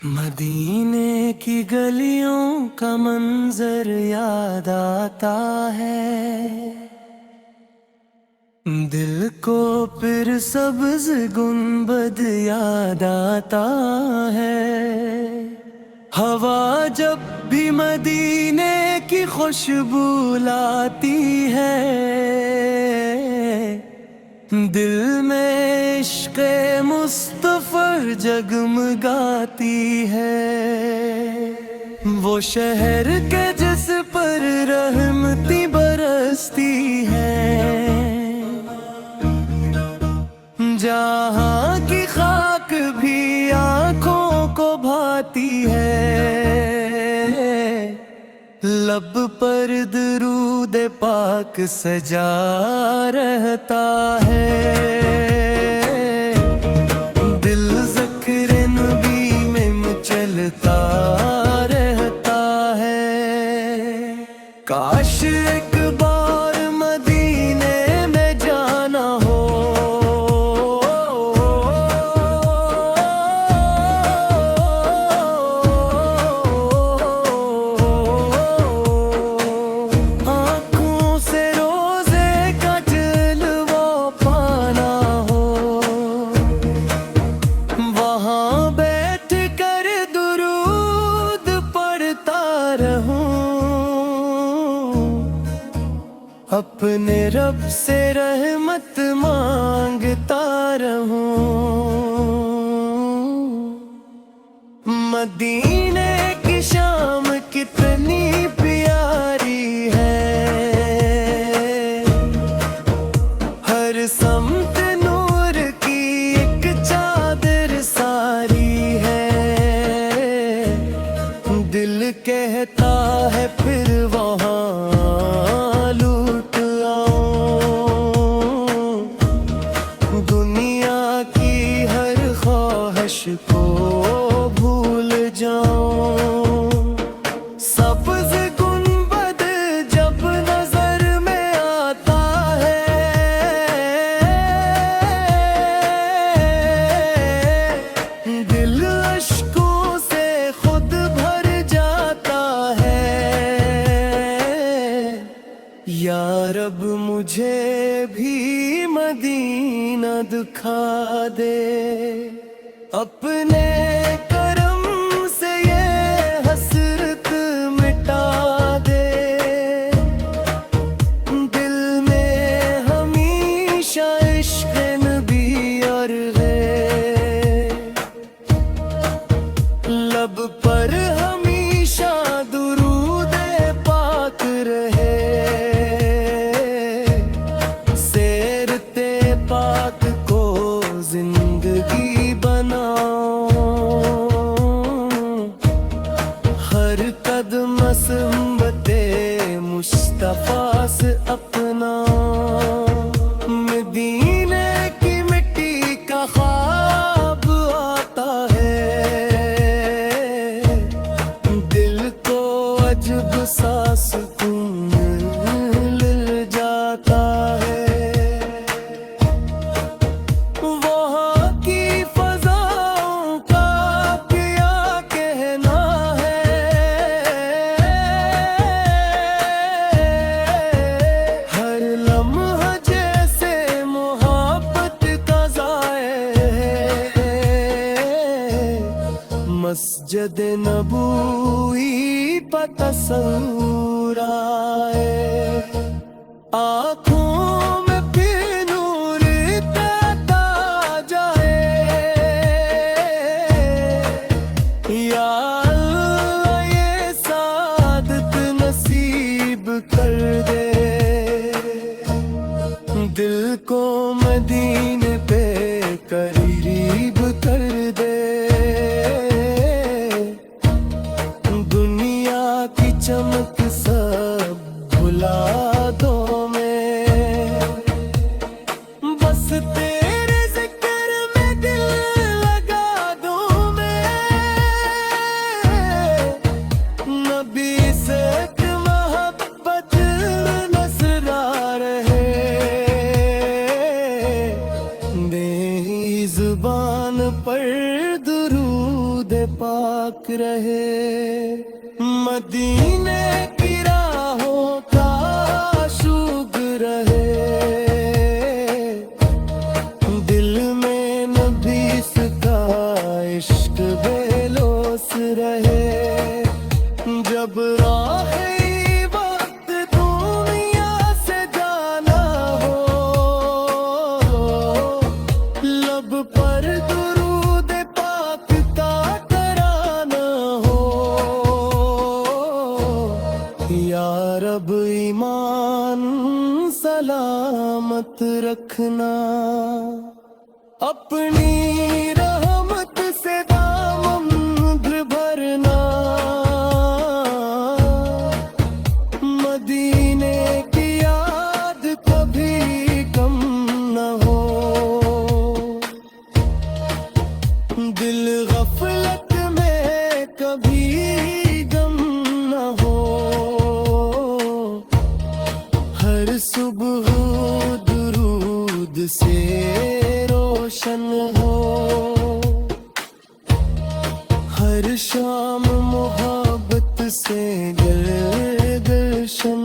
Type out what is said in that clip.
मदीने की गलियों का मंजर याद आता है। दिल को फिर सब्ज गुंबद याद आता है। हवा जब भी मदीने की खुशबू लाती है, दिल में इश्क़े मुस्तफ़ा जगमगाती है। वो शहर के जिस पर रहमती बरसती है, जहाँ की खाक भी आँखों को भाती है। लब पर दरूद पाक सजा रहता है। दिल ज़िक्र नबी में मचलता रहता है। काश एक बार मदीने में जाना हो, आँखों से रोज़े का जलवा पाना हो, वहाँ बैठ कर दुरूद पढ़ता रहूं, अपने रब से रहमत मांगता रहूं। मदीने की शाम कितनी प्यारी है, हर समत नूर की एक चादर सारी है। दिल कहता है फिर वहाँ लूट आऊं, दुनिया की हर ख्वाहिश को भूल जाऊं। सब्ज़ गुंबद जब नजर में आता है, दिल अश्कों से खुद भर जाता है। या रब मुझे भी मदीना दिखा दे, अपने करम से ये हसरत मिटा दे। दिल में हमेशा इश्क़ नबी और है, लब पर हमेशा दुरूद पाक रहे। सेरते पाक को जिंदगी बनाओ, हर कदम सुन्नते मुस्तफा से अपना। मदीने की मिट्टी का ख्वाब आता है, दिल को अजब सा सुकून मिल जाता है। वहाँ की फ़ज़ाओं का क्या कहना है, हर लम्हा जैसे मोहब्बत का ज़ाए है। मस्जिद नबूई पर तस्वीर आए, आँखों में फिर नूर आता जाए। या अल्लाह ये सादत नसीब कर दे, दिल को मदीने पे करीब कर दे। दुनिया की चमक सब भुला दो मैं, बस तेरे जिक्र में दिल लगा दूं मैं। पाक रहे। मदीने की राहों का शुग रहे, दिल में नबी का इश्क बेलोस रहे। जब राहे वक्त दुनिया से जाना हो, लब पर दुरूद पाक का तराना हो। या रब ईमान सलामत रखना, अपनी रहमत से दामन भरना। मदीने की याद कभी कम न हो, दिल गफलत में कभी गम न हो। हर सुबह दुरूद से रोशन हो, हर शाम मोहब्बत से गुलशन